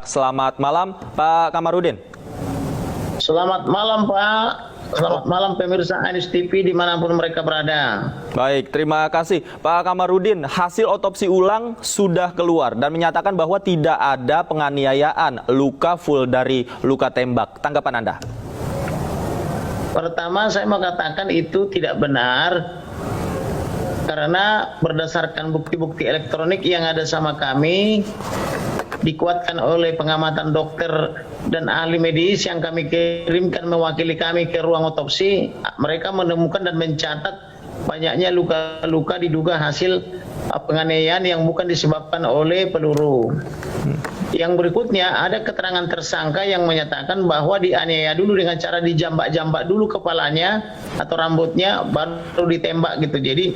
Selamat malam, Pak Kamarudin. Selamat malam, Pak. Selamat malam pemirsa Anies TV dimanapun mereka berada. Baik, terima kasih. Pak Kamarudin, hasil otopsi ulang sudah keluar dan menyatakan bahwa tidak ada penganiayaan, luka full dari luka tembak. Tanggapan Anda? Pertama, saya mau katakan itu tidak benar. Karena berdasarkan bukti-bukti elektronik yang ada sama kami, dikuatkan oleh pengamatan dokter dan ahli medis yang kami kirimkan mewakili kami ke ruang otopsi, mereka menemukan dan mencatat banyaknya luka-luka diduga hasil penganiayaan yang bukan disebabkan oleh peluru. Yang berikutnya ada keterangan tersangka yang menyatakan bahwa dianiaya dulu dengan cara dijambak-jambak dulu kepalanya atau rambutnya baru ditembak gitu. Jadi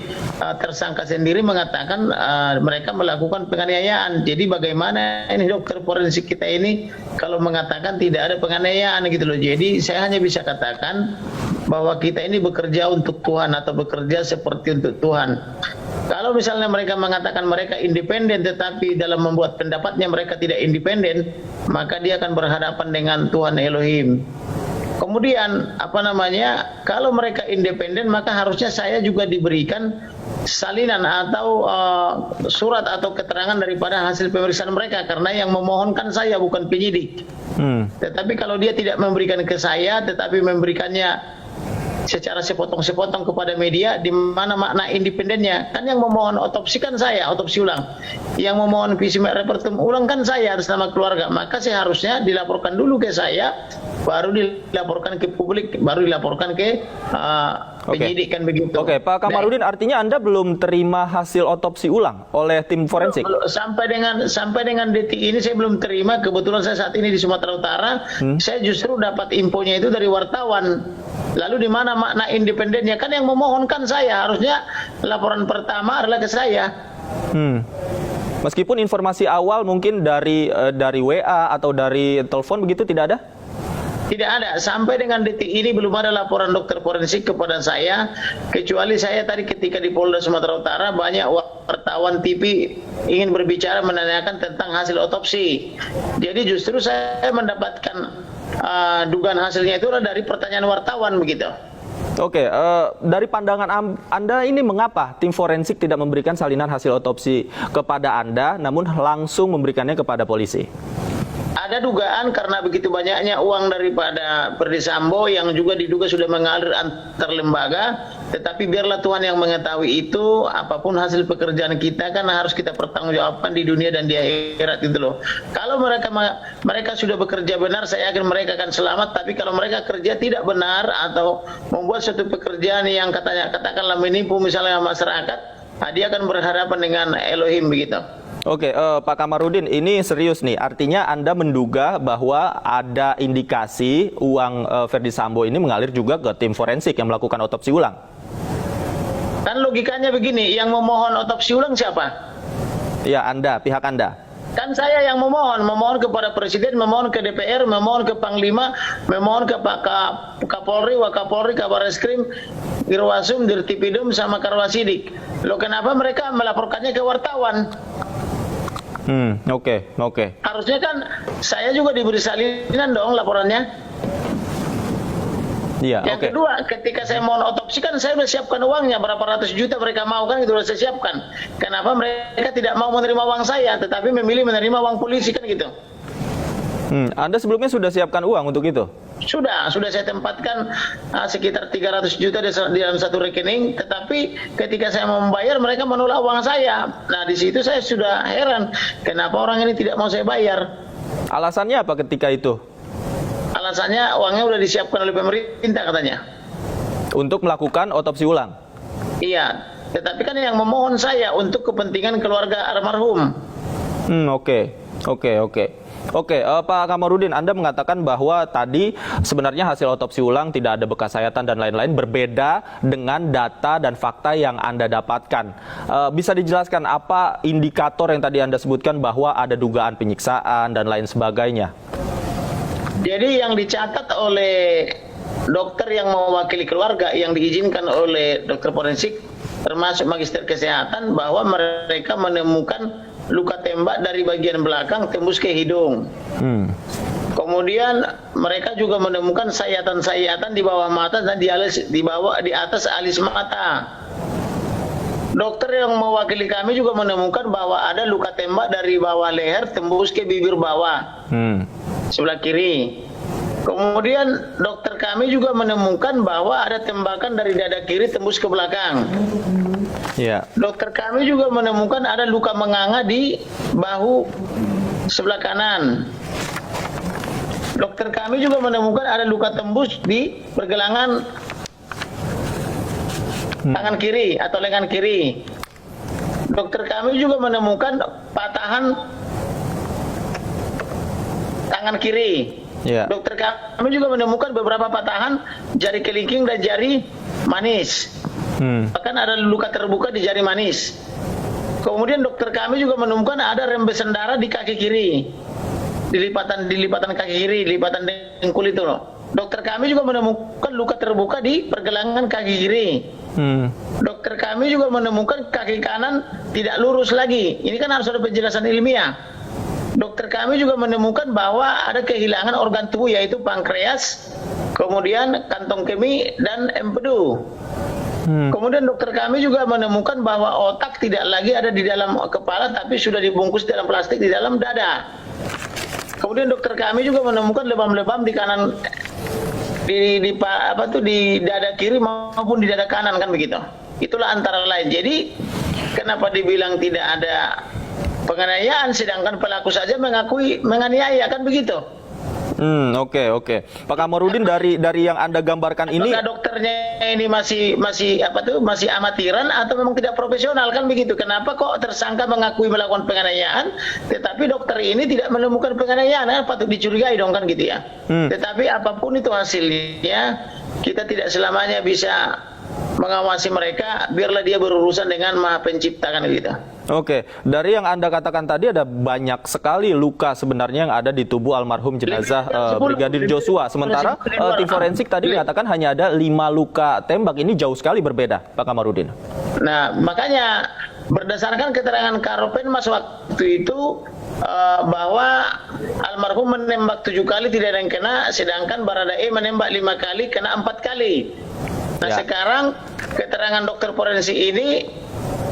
tersangka sendiri mengatakan mereka melakukan penganiayaan. Jadi bagaimana ini dokter forensik kita ini kalau mengatakan tidak ada penganiayaan gitu loh. Jadi saya hanya bisa katakan bahwa kita ini bekerja untuk Tuhan atau bekerja seperti untuk Tuhan. Kalau misalnya mereka mengatakan mereka independen tetapi dalam membuat pendapatnya mereka tidak independen, maka dia akan berhadapan dengan Tuhan Elohim. Kemudian kalau mereka independen maka harusnya saya juga diberikan salinan atau surat atau keterangan daripada hasil pemeriksaan mereka, karena yang memohonkan saya bukan penyidik. Tetapi kalau dia tidak memberikan ke saya tetapi memberikannya secara sepotong-sepotong kepada media, di mana makna independennya? Kan yang memohon otopsi kan saya, otopsi ulang. Yang memohon visum et repertum ulang kan saya atas nama keluarga. Maka seharusnya dilaporkan dulu ke saya, baru dilaporkan ke publik, baru dilaporkan ke penyidik kan begitu. Oke, Pak Kamarudin, artinya Anda belum terima hasil otopsi ulang oleh tim forensik? Sampai dengan detik ini saya belum terima. Kebetulan saya saat ini di Sumatera Utara, saya justru dapat infonya itu dari wartawan. Lalu di mana makna independennya? Kan yang memohonkan saya, harusnya laporan pertama adalah ke saya. Meskipun informasi awal mungkin dari WA atau dari telepon begitu tidak ada? Tidak ada. Sampai dengan detik ini belum ada laporan dokter forensik kepada saya, kecuali saya tadi ketika di Polda Sumatera Utara banyak wartawan TV ingin berbicara menanyakan tentang hasil otopsi. Jadi justru saya mendapatkan dugaan hasilnya itu dari pertanyaan wartawan begitu. Oke, dari pandangan Anda ini mengapa tim forensik tidak memberikan salinan hasil otopsi kepada Anda, namun langsung memberikannya kepada polisi? Ada dugaan karena begitu banyaknya uang daripada Ferdy Sambo yang juga diduga sudah mengalir antar lembaga, tetapi biarlah Tuhan yang mengetahui itu. Apapun hasil pekerjaan kita kan harus kita pertanggungjawabkan di dunia dan di akhirat itu loh. Kalau mereka sudah bekerja benar, saya yakin mereka akan selamat. Tapi kalau mereka kerja tidak benar atau membuat suatu pekerjaan yang katakanlah menipu misalnya masyarakat, dia akan berhadapan dengan Elohim begitu. Oke, Pak Kamarudin, ini serius nih. Artinya Anda menduga bahwa ada indikasi uang Ferdy Sambo ini mengalir juga ke tim forensik yang melakukan otopsi ulang. Kan logikanya begini, yang memohon otopsi ulang siapa? Ya, Anda, pihak Anda. Kan saya yang memohon kepada Presiden, memohon ke DPR, memohon ke Panglima, memohon ke Pak Kapolri, Wakapolri, Kabar Eskrim, Irwasum, Dirtipidum, sama Karwasidik. Loh, kenapa mereka melaporkannya ke wartawan? Oke. Harusnya kan saya juga diberi salinan dong laporannya. Iya, Yang kedua, ketika saya mohon otopsi kan saya sudah siapkan uangnya, berapa ratus juta mereka mau kan itu sudah saya siapkan. Kenapa mereka tidak mau menerima uang saya, tetapi memilih menerima uang polisi kan gitu? Anda sebelumnya sudah siapkan uang untuk itu? Sudah saya tempatkan sekitar 300 juta di dalam satu rekening, tetapi ketika saya mau membayar mereka menolak uang saya. Nah, di situ saya sudah heran, kenapa orang ini tidak mau saya bayar. Alasannya apa ketika itu? Alasannya uangnya sudah disiapkan oleh pemerintah katanya. Untuk melakukan otopsi ulang? Iya, tetapi kan yang memohon saya untuk kepentingan keluarga almarhum. Oke, Pak Kamarudin, Anda mengatakan bahwa tadi sebenarnya hasil otopsi ulang tidak ada bekas sayatan dan lain-lain, berbeda dengan data dan fakta yang Anda dapatkan. Bisa dijelaskan apa indikator yang tadi Anda sebutkan bahwa ada dugaan penyiksaan dan lain sebagainya? Jadi yang dicatat oleh dokter yang mewakili keluarga yang diizinkan oleh dokter forensik termasuk magister kesehatan bahwa mereka menemukan luka tembak dari bagian belakang tembus ke hidung. Kemudian mereka juga menemukan sayatan-sayatan di bawah mata dan di atas alis mata. Dokter yang mewakili kami juga menemukan bahwa ada luka tembak dari bawah leher tembus ke bibir bawah sebelah kiri. Kemudian dokter kami juga menemukan bahwa ada tembakan dari dada kiri tembus ke belakang. Dokter kami juga menemukan ada luka menganga di bahu sebelah kanan. Dokter kami juga menemukan ada luka tembus di pergelangan tangan kiri atau lengan kiri. Dokter kami juga menemukan patahan tangan kiri. Dokter kami juga menemukan beberapa patahan jari kelingking dan jari manis. Bahkan ada luka terbuka di jari manis. Kemudian dokter kami juga menemukan ada rembesan darah di kaki kiri, di lipatan kaki kiri, di lipatan dengkul itu loh. Dokter kami juga menemukan luka terbuka di pergelangan kaki kiri. Dokter kami juga menemukan kaki kanan tidak lurus lagi. Ini kan harus ada penjelasan ilmiah. Dokter kami juga menemukan bahwa ada kehilangan organ tubuh yaitu pankreas, kemudian kantong kemih dan empedu. Kemudian dokter kami juga menemukan bahwa otak tidak lagi ada di dalam kepala tapi sudah dibungkus dalam plastik di dalam dada. Kemudian dokter kami juga menemukan lebam-lebam di kanan di dada kiri maupun di dada kanan, kan begitu. Itulah antara lain. Jadi kenapa dibilang tidak ada penganiayaan sedangkan pelaku saja mengakui menganiaya, kan begitu. Oke. Pak Kamarudin, dari yang Anda gambarkan ini, apakah dokternya ini masih amatiran atau memang tidak profesional, kan begitu. Kenapa kok tersangka mengakui melakukan penganiayaan tetapi dokter ini tidak menemukan penganiayaan? Patut dicurigai dong, kan gitu ya. Tetapi apapun itu hasilnya, kita tidak selamanya bisa mengawasi mereka, biarlah dia berurusan dengan Maha Pencipta, kan gitu. Oke, dari yang Anda katakan tadi ada banyak sekali luka sebenarnya yang ada di tubuh almarhum jenazah Brigadir Joshua. Sementara tim forensik tadi mengatakan hanya ada 5 luka tembak. Ini jauh sekali berbeda, Pak Kamarudin. Nah, makanya berdasarkan keterangan Karopenmas waktu itu bahwa almarhum menembak 7 kali tidak ada yang kena, sedangkan Baradae menembak 5 kali kena 4 kali. Nah, sekarang keterangan dokter forensik ini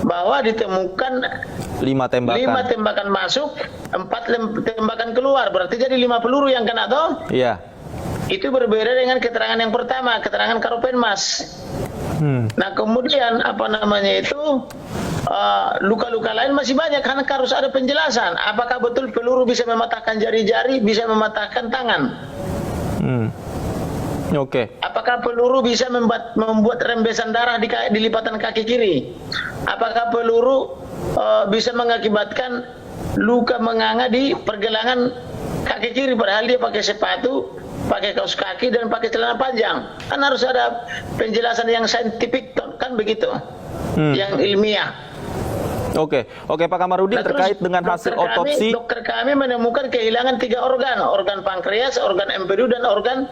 bahwa ditemukan 5 tembakan masuk, 4 tembakan keluar, berarti jadi 5 peluru yang kena toh? Iya. Itu berbeda dengan keterangan yang pertama, keterangan Karopenmas. Nah, kemudian luka-luka lain masih banyak karena harus ada penjelasan. Apakah betul peluru bisa mematahkan jari-jari, bisa mematahkan tangan? Apakah peluru bisa membuat rembesan darah di lipatan kaki kiri? Apakah peluru bisa mengakibatkan luka menganga di pergelangan kaki kiri padahal dia pakai sepatu, pakai kaos kaki dan pakai celana panjang? Kan harus ada penjelasan yang saintifik, kan begitu, yang ilmiah. Oke, Pak Kamarudin, terkait dengan hasil otopsi, dokter kami menemukan kehilangan 3 organ pankreas, organ empedu dan organ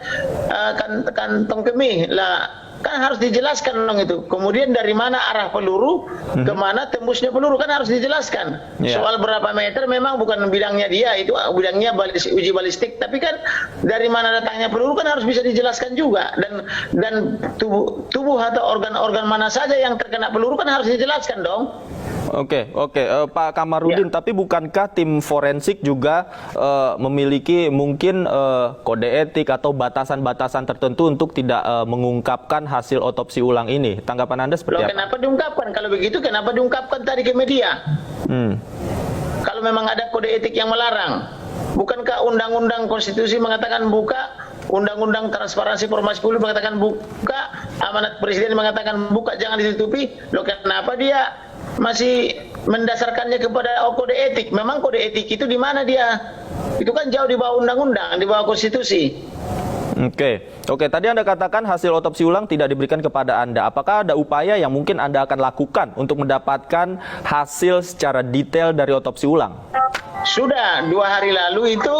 kantong kemih. Lah, kan harus dijelaskan dong itu. Kemudian dari mana arah peluru, kemana tembusnya peluru, kan harus dijelaskan. Soal berapa meter memang bukan bidangnya dia, itu bidangnya uji balistik. Tapi kan dari mana datangnya peluru kan harus bisa dijelaskan juga. Dan tubuh atau organ-organ mana saja yang terkena peluru kan harus dijelaskan dong. Oke, Pak Kamarudin, tapi bukankah tim forensik juga memiliki mungkin kode etik atau batasan-batasan tertentu untuk tidak mengungkapkan hasil otopsi ulang ini? Tanggapan Anda seperti apa? Kenapa diungkapkan? Kalau begitu kenapa diungkapkan tadi ke media? Kalau memang ada kode etik yang melarang, bukankah undang-undang konstitusi mengatakan buka, undang-undang transparansi informasi publik mengatakan buka, amanat presiden mengatakan buka, jangan ditutupi? Loh, kenapa dia masih mendasarkannya kepada kode etik? Memang kode etik itu di mana dia? Itu kan jauh di bawah undang-undang, di bawah konstitusi. Oke, tadi Anda katakan hasil otopsi ulang tidak diberikan kepada Anda. Apakah ada upaya yang mungkin Anda akan lakukan untuk mendapatkan hasil secara detail dari otopsi ulang? Sudah 2 hari lalu itu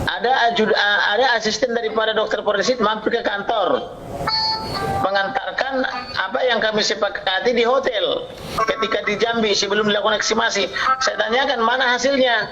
ada asisten daripada dokter forensik mampir ke kantor mengantarkan berdasarkan apa yang kami sepakati di hotel ketika di Jambi sebelum dilakukan ekshumasi. Saya tanyakan mana hasilnya.